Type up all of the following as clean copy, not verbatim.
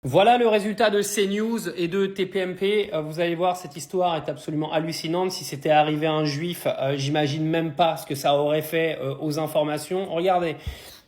Voilà le résultat de CNews et de TPMP. Vous allez voir, cette histoire est absolument hallucinante. Si c'était arrivé à un juif, j'imagine même pas ce que ça aurait fait aux informations. Regardez.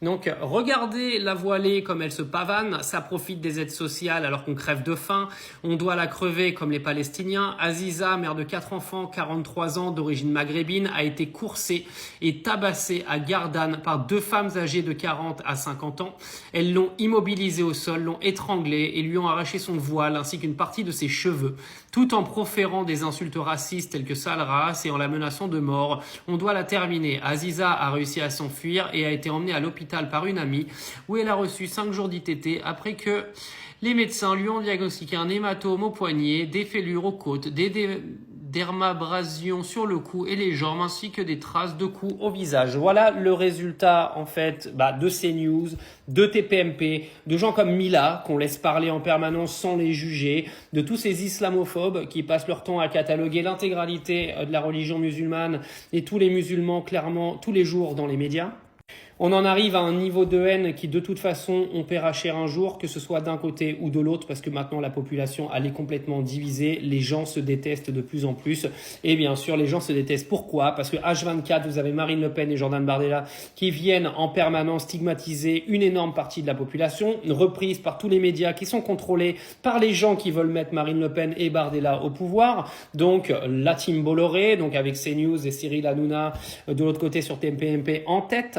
Donc, regardez la voilée comme elle se pavane, ça profite des aides sociales alors qu'on crève de faim, on doit la crever comme les Palestiniens. Aziza, mère de 4 enfants, 43 ans, d'origine maghrébine, a été coursée et tabassée à Gardanne par 2 femmes âgées de 40 à 50 ans. Elles l'ont immobilisée au sol, l'ont étranglée et lui ont arraché son voile ainsi qu'une partie de ses cheveux, tout en proférant des insultes racistes telles que sale race et en la menaçant de mort. On doit la terminer. Aziza a réussi à s'enfuir et a été emmenée à l'hôpital par une amie où elle a reçu 5 jours d'ITT après que les médecins lui ont diagnostiqué un hématome au poignet, des fêlures aux côtes, des dermabrasions sur le cou et les jambes ainsi que des traces de coups au visage. Voilà le résultat en fait de CNews, de TPMP, de gens comme Mila qu'on laisse parler en permanence sans les juger, de tous ces islamophobes qui passent leur temps à cataloguer l'intégralité de la religion musulmane et tous les musulmans clairement tous les jours dans les médias. On en arrive à un niveau de haine qui de toute façon on paiera cher un jour, que ce soit d'un côté ou de l'autre, parce que maintenant la population elle est complètement divisée, les gens se détestent de plus en plus, et bien sûr les gens se détestent. Pourquoi? Parce que H24, vous avez Marine Le Pen et Jordan Bardella qui viennent en permanence stigmatiser une énorme partie de la population, reprise par tous les médias qui sont contrôlés par les gens qui veulent mettre Marine Le Pen et Bardella au pouvoir, donc la team Bolloré, donc avec CNews et Cyril Hanouna de l'autre côté sur TPMP en tête.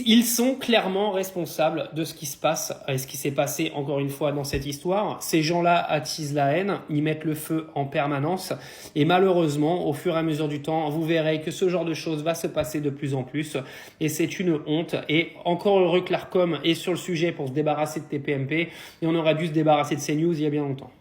Ils sont clairement responsables de ce qui se passe et ce qui s'est passé encore une fois dans cette histoire. Ces gens-là attisent la haine, ils mettent le feu en permanence et malheureusement, au fur et à mesure du temps, vous verrez que ce genre de choses va se passer de plus en plus et c'est une honte. Et encore heureux que l'Arcom est sur le sujet pour se débarrasser de TPMP et on aurait dû se débarrasser de CNews il y a bien longtemps.